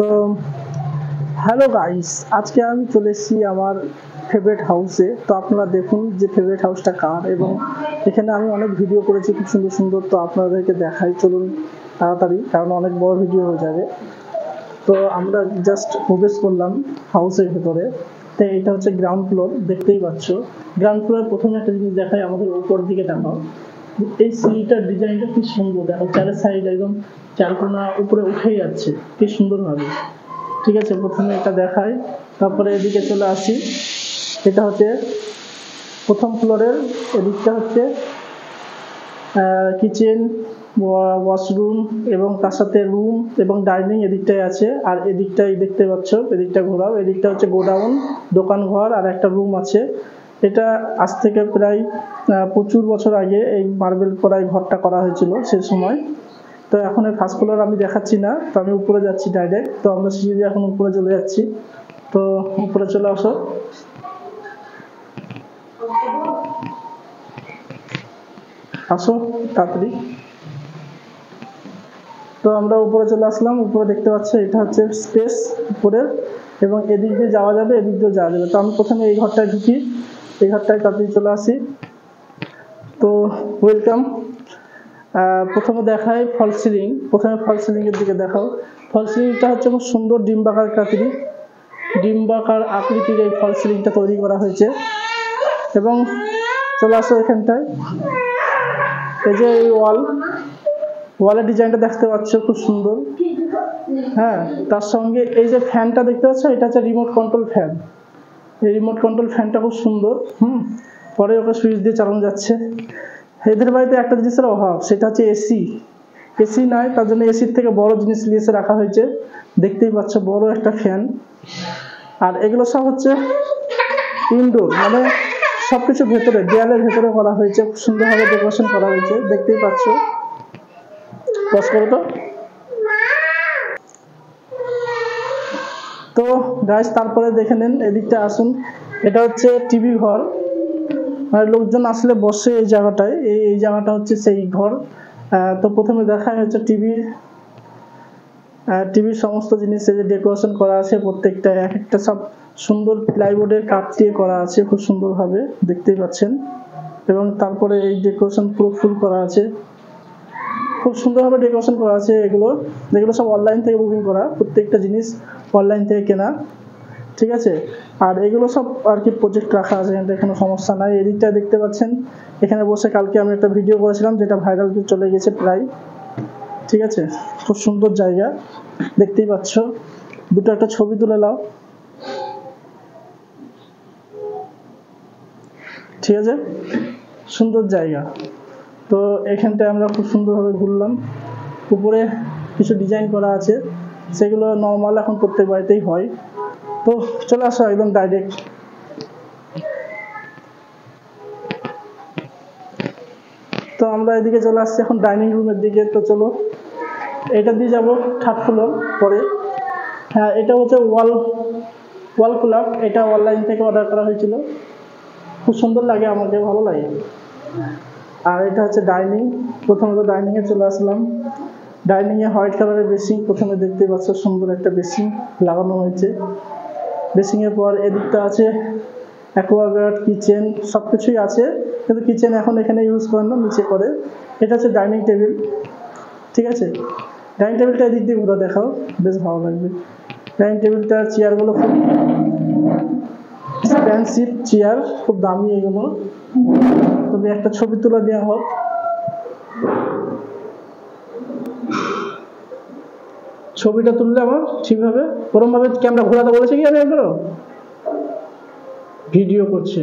তো hello guys, আজকে আমি চলে এসেছি আমার ফেভারিট হাউসে। তো আপনারা দেখুন যে ফেভারিট হাউসটা কার, এবং এখানে আমি অনেক ভিডিও করেছি খুব সুন্দর সুন্দর। তো আপনাদেরকে দেখাই, চলুন তাড়াতাড়ি, কারণ অনেক বড় ভিডিও হয়ে যাবে। তো আমরা জাস্ট প্রবেশ করলাম হাউসের ভেতরে। তো এটা হচ্ছে গ্রাউন্ড ফ্লোর, দেখতেই পাচ্ছ। গ্রাউন্ড ফ্লোরে প্রথমে একটা জিনিস দেখাই, আমাদের উপর দিকে দেখাও। এই সিঁড়িটার ডিজাইনটা কি সুন্দর, দেখো চারের সাইড একদম চারকোনা উপরে উঠেই যাচ্ছে কি সুন্দরভাবে। ঠিক আছে, প্রথমে এটা দেখাই, তারপরে এদিকে চলে আসি। এটা হচ্ছে প্রথম ফ্লোরের, এদিকটা হচ্ছে কিচেন, ওয়াশরুম এবং তার সাথে রুম এবং ডাইনিং এদিকটাই আছে। আর এদিকটাই দেখতে পাচ্ছ, এদিকটা ঘোরাও, এদিকটা হচ্ছে গোডাউন, দোকান ঘর আর একটা রুম আছে। এটা আজ থেকে প্রায় প্রচুর বছর আগে এই মার্বেল করাই ঘরটা করা হয়েছিল সে সময়। তো এখন এই ফার্স্ট ফ্লোর আমি দেখাচ্ছি না, তো আমি উপরে যাচ্ছি ডাইরেক্ট। তো আমরা সিঁড়ি দিয়ে এখন উপরে চলে যাচ্ছি। তো উপরে চলে আসো। আসো তাড়াতাড়ি। তো আমরা উপরে চলে আসলাম। উপরে দেখতে পাচ্ছি এটা হচ্ছে স্পেস উপরের, এবং এদিক দিয়ে যাওয়া যাবে, এদিক দিয়ে যাওয়া যাবে। তো আমি প্রথমে এই ঘরটায় ঢুকি, এই ঘরটায় তাড়াতাড়ি চলে আসি। তো ওয়েলকাম। প্রথমে দেখাই ফল সিলিং, প্রথমে ফল সিলিংয়ের দিকে দেখাও। ফল সিলিংটা হচ্ছে খুব সুন্দর ডিম্বাকার আকৃতির এই ফল সিলিংটা তৈরি করা হয়েছে। এবং চলে আসো এখানটায়, এই যে এই ওয়ালের ডিজাইনটা দেখতে পাচ্ছ খুব সুন্দর। হ্যাঁ, তার সঙ্গে এই যে ফ্যানটা দেখতে পাচ্ছ, এটা হচ্ছে রিমোট কন্ট্রোল ফ্যান। এই রিমোট কন্ট্রোল ফ্যানটা খুব সুন্দর। পরে ওকে সুইচ দিয়ে চালানো যাচ্ছে। এদের বাড়িতে একটা জিনিসের অভাব, সেটা হচ্ছে এসি নাই, তার জন্য এসির থেকে বড় জিনিস নিয়ে এসে রাখা হয়েছে। দেখতেই পাচ্ছ বড় একটা ফ্যান। আর এগুলো সব হচ্ছে ইনডোর, মানে সবকিছু ভেতরে, দেয়ালের ভেতরে করা হয়েছে, খুব সুন্দরভাবে ডেকোরেশন করা হয়েছে, দেখতেই পাচ্ছ। পজ করো তো। তো গাইস, তারপরে দেখে নেন, এদিকটা আসুন। এটা হচ্ছে টিভি ঘর, মানে লোকজন আসলে বসে এই জায়গাটায়, এই জায়গাটা হচ্ছে সেই ঘর। তো প্রথমে দেখা হচ্ছে টিভির সমস্ত জিনিসে যে ডেকোরেশন করা আছে, প্রত্যেকটা এক একটা সব সুন্দর প্লাইউডের কাঠ দিয়ে করা আছে খুব সুন্দরভাবে, দেখতেই পাচ্ছেন। এবং তারপরে এই ডেকোরেশন পুরো ফুল করা আছে, খুব সুন্দরভাবে ডেকোরেশন করা আছে। যেগুলো সব অনলাইন থেকে বুকিং করা, প্রত্যেকটা জিনিস অনলাইন থেকে কেনা। ঠিক আছে, আর এগুলো সব আর কি প্রজেক্ট রাখা আছে, এখানে কোনো সমস্যা নাই। এদিকটা দেখতে পাচ্ছেন, এখানে বসে কালকে আমি একটা ভিডিও করেছিলাম, যেটা ভাইরাল চলে গেছে প্রায়। ঠিক আছে, খুব সুন্দর জায়গা, দেখতেই পাচ্ছ। দুটো একটা ছবি তুলে নাও। ঠিক আছে, সুন্দর জায়গা। তো এখানটায় আমরা খুব সুন্দরভাবে ঘুরলাম। উপরে কিছু ডিজাইন করা আছে, সেগুলো নর্মাল এখন প্রত্যেক বাড়িতেই হয়। তো চলে আসো একদম ডাইরেক্ট। তো আমরা এদিকে চলে আসছি এখন ডাইনিং রুমের দিকে। তো চলো, এটা দিয়ে যাবো থার্ড ফ্লোর পরে। হ্যাঁ, এটা হচ্ছে ওয়াল ক্লক, এটা অনলাইন থেকে অর্ডার করা হয়েছিল। খুব সুন্দর লাগে, আমাকে ভালো লাগে। আর এটা হচ্ছে ডাইনিং। প্রথমত ডাইনিংয়ে চলে আসলাম। ডাইনিংয়ে হোয়াইট কালারের বেসিং, প্রথমে দেখতে পাচ্ছ সুন্দর একটা বেসিং লাগানো হয়েছে। বেসিংয়ের পর এদিকটা আছে অ্যাকোয়াগার্ড, কিচেন, সব কিছুই আছে, কিন্তু কিচেন এখন এখানে ইউজ করেন না, নিচে করে। এটা হচ্ছে ডাইনিং টেবিল। ঠিক আছে, ডাইনিং টেবিলটা এদিক দিয়ে ঘুরে দেখাও, বেশ ভালো লাগবে। ডাইনিং টেবিলটার চেয়ারগুলো খুব এক্সপেন্সিভ চেয়ার, খুব দামি এগুলো। তবে একটা ছবি তুলে দেওয়া হোক। ছবিটা তুললে আমার ঠিকভাবে, ওরমভাবে ক্যামেরা ঘোরাতে বলেছে কি আমি একবারও ভিডিও করছে।